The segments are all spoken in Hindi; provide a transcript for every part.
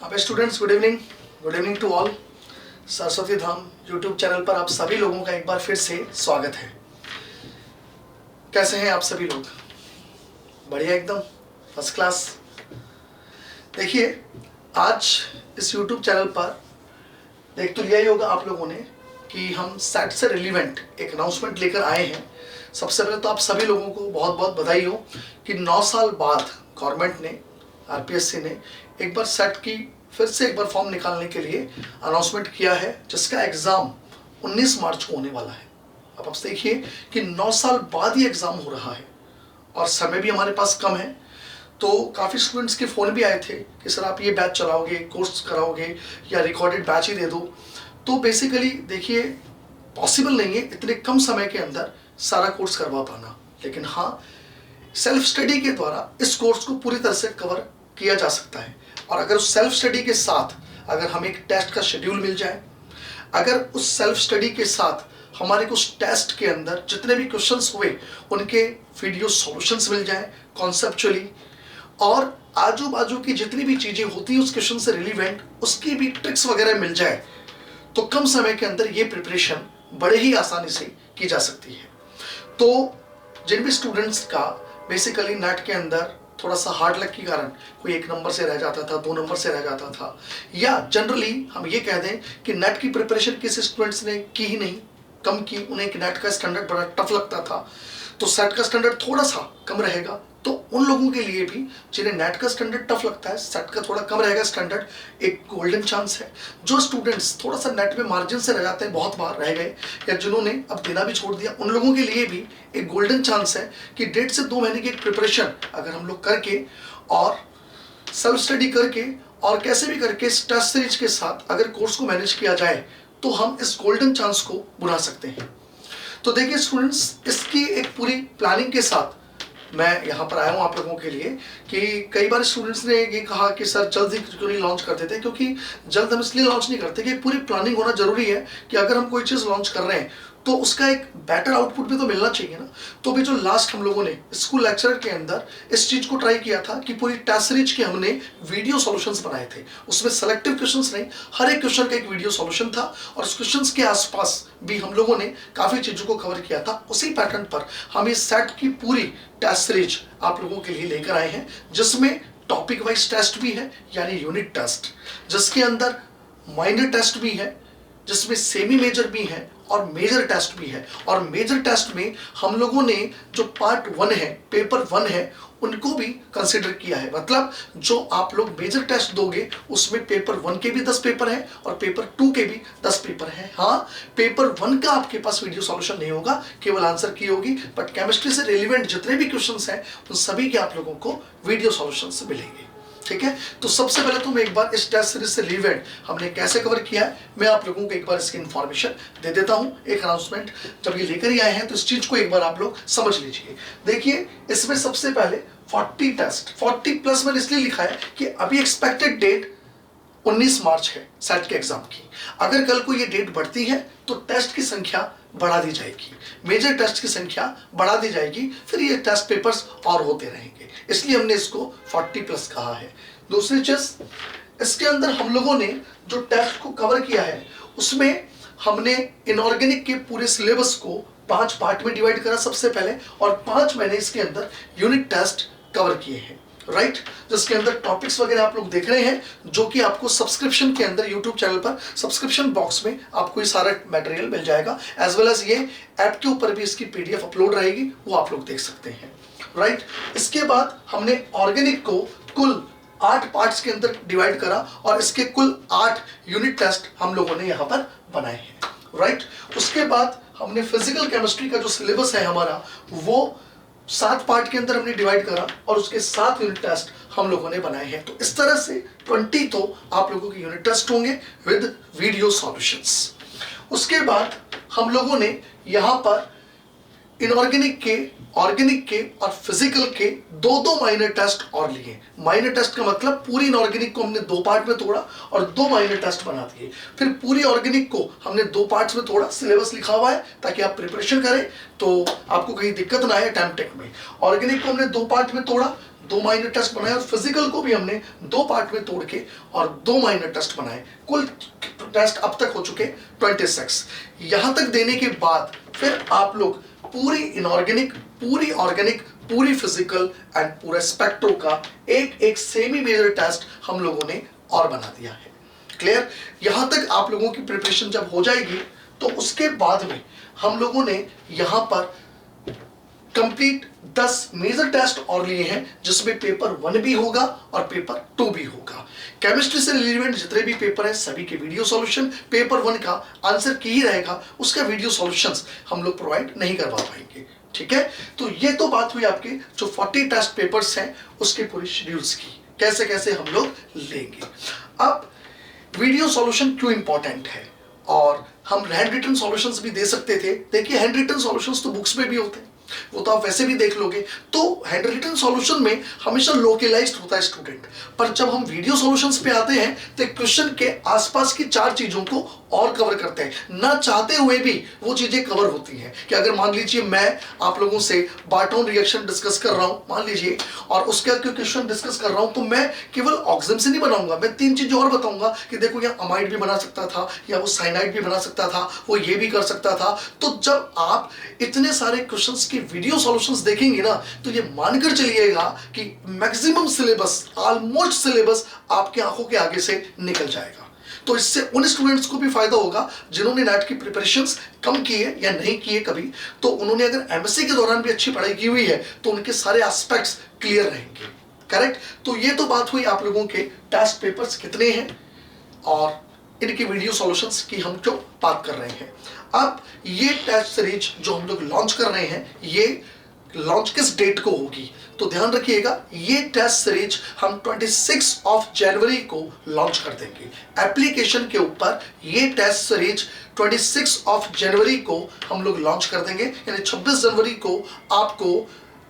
अबे students, good evening to all. Saraswati Dham YouTube channel पर आप सभी लोगों का एक बार फिर से स्वागत है। कैसे हैं आप सभी लोग? बढ़िया, एकदम फर्स्ट क्लास। देखिए, आज इस यूट्यूब चैनल पर देख तो लिया ही होगा आप लोगों ने कि हम सेट से रिलीवेंट एक अनाउंसमेंट लेकर आए हैं। सबसे पहले तो आप सभी लोगों को बहुत बहुत बधाई हो कि 9 साल बाद गवर्नमेंट ने, आरपीएससी ने एक बार सेट की फिर से एक बार फॉर्म निकालने के लिए अनाउंसमेंट किया है, जिसका एग्ज़ाम 19 मार्च को होने वाला है। अब आप देखिए कि 9 साल बाद ये एग्ज़ाम हो रहा है और समय भी हमारे पास कम है। तो काफ़ी स्टूडेंट्स के फ़ोन भी आए थे कि सर आप ये बैच चलाओगे, कोर्स कराओगे या रिकॉर्डेड बैच ही दे दो। तो बेसिकली देखिए, पॉसिबल नहीं है इतने कम समय के अंदर सारा कोर्स करवा पाना, लेकिन हाँ, सेल्फ स्टडी के द्वारा इस कोर्स को पूरी तरह से कवर किया जा सकता है। और अगर उस सेल्फ स्टडी के साथ अगर हमें एक टेस्ट का शेड्यूल मिल जाए, अगर उस सेल्फ स्टडी के साथ हमारे को उस टेस्ट के अंदर जितने भी क्वेश्चंस हुए उनके वीडियो सॉल्यूशंस मिल जाए कॉन्सेप्चुअली, और आजू बाजू की जितनी भी चीज़ें होती हैं उस क्वेश्चन से रिलीवेंट उसकी भी ट्रिक्स वगैरह मिल जाए, तो कम समय के अंदर ये प्रिपरेशन बड़े ही आसानी से की जा सकती है। तो जिन भी स्टूडेंट्स का बेसिकली नेट के अंदर थोड़ा सा हार्ड लक के कारण कोई 1 नंबर से रह जाता था, 2 नंबर से रह जाता था, या जनरली हम ये कह दें कि नेट की प्रिपरेशन किसी स्टूडेंट्स ने की ही नहीं, कम की, उन्हें नेट का स्टैंडर्ड बड़ा टफ लगता था, तो सेट का स्टैंडर्ड थोड़ा सा कम रहेगा। तो उन लोगों के लिए भी जिन्हें नेट का स्टैंडर्ड टफ लगता है, सेट का थोड़ा कम रहेगा स्टैंडर्ड, एक गोल्डन चांस है। जो स्टूडेंट्स थोड़ा सा नेट में मार्जिन से रह जाते हैं, बहुत बार रह गए, या जिन्होंने अब देना भी छोड़ दिया, उन लोगों के लिए भी एक गोल्डन चांस है कि 1.5 से 2 महीने की एक प्रिपरेशन अगर हम लोग करके और सेल्फ स्टडी करके और कैसे भी करके इस टेस्ट सीरीज के साथ अगर कोर्स को मैनेज किया जाए, तो हम इस गोल्डन चांस को बुला सकते हैं। तो देखिए स्टूडेंट्स, इसकी एक पूरी प्लानिंग के साथ मैं यहाँ पर आया हूँ आप लोगों के लिए कि कई बार स्टूडेंट्स ने ये कहा कि सर जल्द ही क्यों नहीं लॉन्च कर देते, क्योंकि जल्द हम इसलिए लॉन्च नहीं करते कि पूरी प्लानिंग होना जरूरी है कि अगर हम कोई चीज़ लॉन्च कर रहे हैं तो उसका एक बेटर आउटपुट भी तो मिलना चाहिए ना। तो भी जो लास्ट हम लोगों ने स्कूल लेक्चर के अंदर इस चीज़ को ट्राई किया था कि पूरी टेस्ट सीरीज के हमने वीडियो सॉल्यूशंस बनाए थे, उसमें सेलेक्टिव क्वेश्चंस नहीं, हर एक क्वेश्चन का एक वीडियो सॉल्यूशन था, और उस क्वेश्चंस के आसपास भी हम लोगों ने काफ़ी चीज़ों को कवर किया था। उसी पैटर्न पर हम इस सेट की पूरी टेस्ट सीरीज आप लोगों के लिए लेकर आए हैं, जिसमें टॉपिक वाइज टेस्ट भी है, यानी यूनिट टेस्ट, जिसके अंदर माइनर टेस्ट भी है, जिसमें सेमी मेजर भी है और मेजर टेस्ट भी है। और मेजर टेस्ट में हम लोगों ने जो पार्ट 1 है, पेपर 1 है, उनको भी कंसिडर किया है। मतलब जो आप लोग मेजर टेस्ट दोगे उसमें पेपर 1 के भी 10 पेपर हैं और पेपर 2 के भी 10 पेपर हैं। हाँ, पेपर 1 का आपके पास वीडियो सॉल्यूशन नहीं होगा, केवल आंसर की होगी, बट केमिस्ट्री से रिलेवेंट जितने भी क्वेश्चंस हैं उन सभी के आप लोगों को वीडियो सॉल्यूशन से मिलेंगे। ठीक है, तो सबसे पहले तो मैं एक बार इस टेस्ट सीरीज से रिलेवेंट हमने कैसे कवर किया है, मैं आप लोगों को एक बार इसकी इन्फॉर्मेशन दे देता हूं। एक अनाउंसमेंट जब ये लेकर ही आए हैं तो इस चीज को एक बार आप लोग समझ लीजिए। देखिए, इसमें सबसे पहले 40 टेस्ट, 40 प्लस मैंने इसलिए लिखा है कि अभी एक्सपेक्टेड डेट 19 मार्च है सेट के एग्जाम की। अगर कल को ये डेट बढ़ती है तो टेस्ट की संख्या बढ़ा दी जाएगी, मेजर टेस्ट की संख्या बढ़ा दी जाएगी, फिर ये टेस्ट पेपर्स और होते रहेंगे, इसलिए हमने इसको 40 प्लस कहा है। दूसरी चीज, इसके अंदर हम लोगों ने जो टेस्ट को कवर किया है उसमें हमने इनऑर्गेनिक के पूरे सिलेबस को 5 पार्ट में डिवाइड करा सबसे पहले, और 5 मैंने इसके अंदर यूनिट टेस्ट कवर किए हैं, राइट, जिसके अंदर टॉपिक्स वगैरह आप लोग देख रहे हैं, जो कि आपको सब्सक्रिप्शन के अंदर यूट्यूब चैनल पर सब्सक्रिप्शन बॉक्स में आपको ये सारा मटेरियल मिल जाएगा, एज वेल एज ये ऐप के ऊपर भी इसकी पीडीएफ अपलोड रहेगी, वो आप लोग देख सकते हैं, राइट। इसके बाद हमने ऑर्गेनिक को कुल 8 पार्ट्स के अंदर डिवाइड करा और इसके कुल 8 यूनिट टेस्ट हम लोगों ने यहाँ पर बनाए हैं, राइट। उसके बाद हमने फिजिकल केमिस्ट्री का जो सिलेबस है हमारा, वो 7 पार्ट के अंदर हमने डिवाइड करा और उसके 7 यूनिट टेस्ट हम लोगों ने बनाए हैं। तो इस तरह से 20 तो आप लोगों के यूनिट टेस्ट होंगे विद वीडियो सॉल्यूशंस। उसके बाद हम लोगों ने यहाँ पर इनऑर्गेनिक के, ऑर्गेनिक के और फिजिकल के 2-2 माइनर टेस्ट और लिए। माइनर टेस्ट का मतलब पूरी इनऑर्गेनिक को हमने 2 पार्ट में तोड़ा और 2 माइनर टेस्ट बना दिए। फिर पूरी ऑर्गेनिक को हमने 2 पार्ट्स में तोड़ा, सिलेबस लिखा हुआ है ताकि आप प्रिपरेशन करें तो आपको कहीं दिक्कत ना आए टाइम टेक में। ऑर्गेनिक को हमने 2 पार्ट में तोड़ा, 2 माइनर टेस्ट बनाए और फिजिकल को भी हमने 2 पार्ट में तोड़ के और 2 माइनर टेस्ट बनाए। कुल टेस्ट अब तक हो चुके 26। यहां तक देने के बाद फिर आप लोग पूरी इनऑर्गेनिक, पूरी ऑर्गेनिक, पूरी फिजिकल एंड पूरा स्पेक्ट्रो का एक सेमी मेजर टेस्ट हम लोगों ने और बना दिया है। क्लियर? यहां तक आप लोगों की प्रिपरेशन जब हो जाएगी तो उसके बाद में हम लोगों ने यहां पर कंप्लीट 10 मेजर टेस्ट और लिए हैं, जिसमें पेपर 1 भी होगा और पेपर 2 भी होगा। केमिस्ट्री से रिलेवेंट जितने भी पेपर हैं सभी के वीडियो सॉल्यूशन, पेपर 1 का आंसर की ही रहेगा, उसका वीडियो सॉल्यूशंस हम लोग प्रोवाइड नहीं करवा पाएंगे। ठीक है, तो ये तो बात हुई आपके जो 40 टेस्ट पेपर्स हैं उसके पूरे शेड्यूल्स की, कैसे कैसे हम लोग लेंगे। अब वीडियो सॉल्यूशन क्यों इंपॉर्टेंट है, और हम हैंड रिटन सॉल्यूशंस भी दे सकते थे। देखिए हैंड रिटन सॉल्यूशंस तो बुक्स में भी होते हैं, वो तो आप वैसे भी देख लोगे। तो हैंड रिटन सॉल्यूशन में हमेशा लोकलाइज्ड होता है स्टूडेंट, पर जब हम वीडियो सॉल्यूशंस पे आते हैं तो क्वेश्चन के आसपास की 4 चीजों को और कवर करते हैं, ना चाहते हुए भी वो चीजें कवर होती हैं। कि अगर मान लीजिए मैं आप लोगों से बार्टोन रिएक्शन डिस्कस कर रहा हूं मान लीजिए, और उसका क्वेश्चन डिस्कस कर रहा हूं, तो मैं केवल ऑक्सीजन से नहीं बनाऊंगा, मैं 3 चीजें और बताऊंगा कि देखो यहाँ अमाइड भी बना सकता था, या वो साइनाइड भी बना सकता था, वो ये भी कर सकता था। तो जब आप इतने सारे क्वेश्चंस की वीडियो सॉल्यूशंस देखेंगे ना, तो ये मानकर चलिएगा कि मैक्सिमम सिलेबस, ऑलमोस्ट सिलेबस आपकी आंखों के आगे से निकल जाएगा। तो इससे उन स्टूडेंट्स को भी फायदा होगा जिन्होंने नेट की प्रिपरेशंस कम की है या नहीं की है कभी, तो उन्होंने अगर एमएससी के दौरान भी अच्छी पढ़ाई की हुई है तो उनके सारे एस्पेक्ट्स क्लियर रहेंगे। करेक्ट? तो ये तो बात हुई आप लोगों के टेस्ट पेपर्स कितने हैं और इनकी वीडियो सॉल्यूशंस की हम जो बात कर रहे हैं। अब ये टेस्ट सीरीज जो हम लोग लॉन्च कर रहे हैं, ये लॉन्च किस डेट को होगी, तो ध्यान रखिएगा ये टेस्ट सीरीज हम 26 जनवरी को लॉन्च कर देंगे। एप्लीकेशन के ऊपर ये टेस्ट सीरीज 26 जनवरी को हम लोग लॉन्च कर देंगे, यानी 26 जनवरी को आपको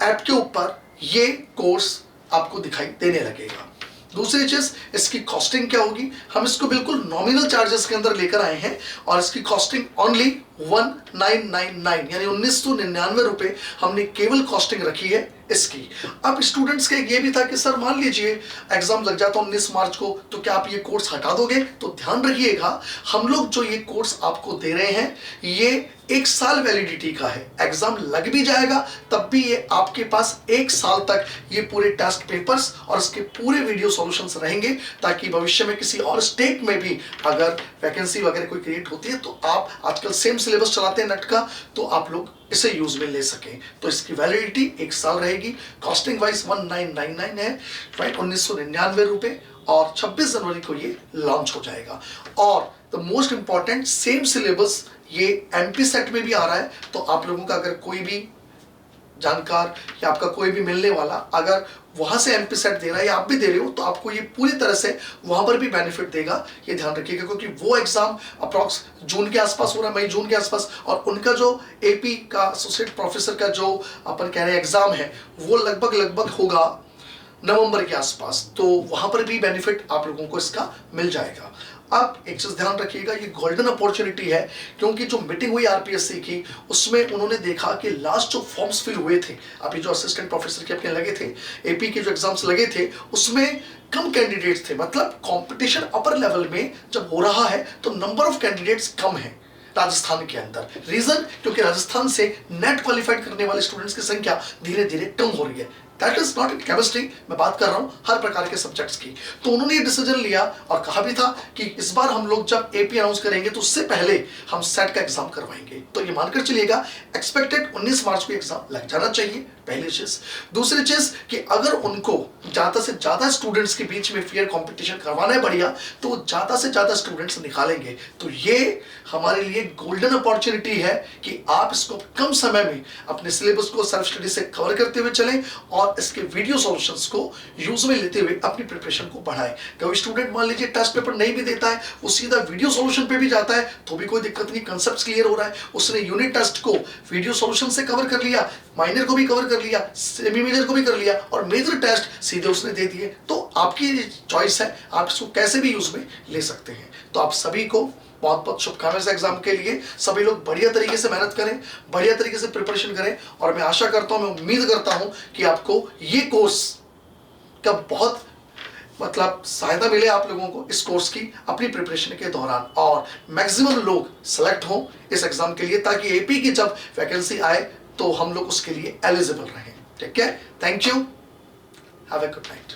ऐप के ऊपर ये कोर्स आपको दिखाई देने लगेगा। दूसरी चीज, इसकी कॉस्टिंग क्या होगी, हम इसको बिल्कुल नॉमिनल चार्जेस के अंदर लेकर आए हैं और इसकी कॉस्टिंग ओनली 1999 यानी 1999 रुपए हमने केवल कॉस्टिंग रखी है इसकी। अब स्टूडेंट्स के ये भी था कि सर मान लीजिए एग्जाम लग जाता 19 मार्च को, तो क्या आप ये कोर्स हटा दोगे? तो ध्यान रखिएगा हम लोग जो ये कोर्स आपको दे रहे हैं ये 1 साल वैलिडिटी का है। एग्जाम लग भी जाएगा तब भी ये आपके पास 1 साल तक ये पूरे टेस्ट पेपर्स और इसके पूरे वीडियो सॉल्यूशंस रहेंगे, ताकि भविष्य में किसी और स्टेट में भी अगर वैकेंसी वगैरह कोई क्रिएट होती है तो आप आजकल सेम सिलेबस चलाते हैं नेट का, तो आप लोग इसे यूज में ले सकें। तो इसकी वैलिडिटी 1 साल रहेगी। कॉस्टिंग वाइज 1999 है, राइट, 1999 रुपए, और 26 जनवरी को ये लॉन्च हो जाएगा। और the most important, same syllabus ये एमपी सेट में भी आ रहा है। तो आप लोगों का अगर कोई भी जानकार या आपका कोई भी मिलने वाला अगर वहां से एमपी सेट दे रहा है या आप भी दे रहे हो, तो आपको ये पूरी तरह से वहां पर भी बेनिफिट देगा, ये ध्यान रखिएगा। क्योंकि वो एग्जाम अप्रॉक्स जून के आसपास हो रहा है, मई जून के आसपास, और उनका जो एपी का एसोसिएट प्रोफेसर का जो अपन कह रहे हैं एग्जाम है वो लगभग होगा नवंबर के आसपास। तो वहां पर भी बेनिफिट आप लोगों को इसका मिल जाएगा। अब एक चीज ध्यान रखिएगा, ये गोल्डन अपॉर्चुनिटी है, क्योंकि जो मीटिंग हुई आरपीएससी की उसमें उन्होंने देखा कि लास्ट जो फॉर्म्स फिल हुए थे, अभी जो असिस्टेंट प्रोफेसर के अपने लगे थे, एपी के जो एग्जाम्स लगे थे, उसमें कम कैंडिडेट्स थे। मतलब कंपटीशन अपर लेवल में जब हो रहा है तो नंबर ऑफ कैंडिडेट्स कम है राजस्थान के अंदर। रीजन, क्योंकि राजस्थान से नेट क्वालिफाइड करने वाले स्टूडेंट्स की संख्या धीरे धीरे कम हो रही है। That is not in chemistry, मैं बात कर रहा हूं हर प्रकार के सब्जेक्ट्स की। तो उन्होंने ये डिसीजन लिया और कहा भी था कि इस बार हम लोग जब एपी अनाउंस करेंगे तो उससे पहले हम सेट का एग्जाम करवाएंगे। तो ये मानकर चलिएगा एक्सपेक्टेड 19 मार्च को एग्जाम लग जाना चाहिए, पहली चीज। दूसरी चीज कि अगर उनको ज्यादा से ज्यादा स्टूडेंट्स के बीच में फेयर कंपटीशन करवाना है बढ़िया, तो वो ज्यादा से ज्यादा स्टूडेंट्स निकालेंगे। तो ये हमारे लिए गोल्डन अपॉर्चुनिटी है कि आप इसको कम समय में अपने सिलेबस को सेल्फ स्टडी से कवर करते हुए चलें और इसके वीडियो सॉल्यूशंस को यूज में लेते हुए अपनी प्रिपरेशन को बढ़ाएं। कभी स्टूडेंट मान लीजिए टेस्ट पेपर नहीं भी देता है, वो सीधा वीडियो सॉल्यूशन पे भी जाता है तो भी कोई दिक्कत नहीं, कांसेप्ट्स क्लियर हो रहा है, उसने यूनिट टेस्ट को वीडियो सॉल्यूशन से कवर कर लिया, माइनर को भी कवर कर लिया, सेमी मेजर को भी कर लिया और मेजर टेस्ट सीधे उसने दे दिए। तो आपकी चॉइस है, आप इसको कैसे भी यूज में ले सकते हैं। तो आप सभी को बहुत बहुत शुभकामनाएं एग्जाम के लिए। सभी लोग बढ़िया तरीके से मेहनत करें, बढ़िया तरीके से प्रिपरेशन करें, और मैं आशा करता हूं, मैं उम्मीद करता हूं कि आपको ये कोर्स का बहुत मतलब सहायता मिले आप लोगों को इस कोर्स की अपनी प्रिपरेशन के दौरान, और मैक्सिमम लोग सेलेक्ट हों इस एग्जाम के लिए, ताकि एपी की जब वैकेंसी आए तो हम लोग उसके लिए एलिजिबल रहें। ठीक है, thank you, have a good night.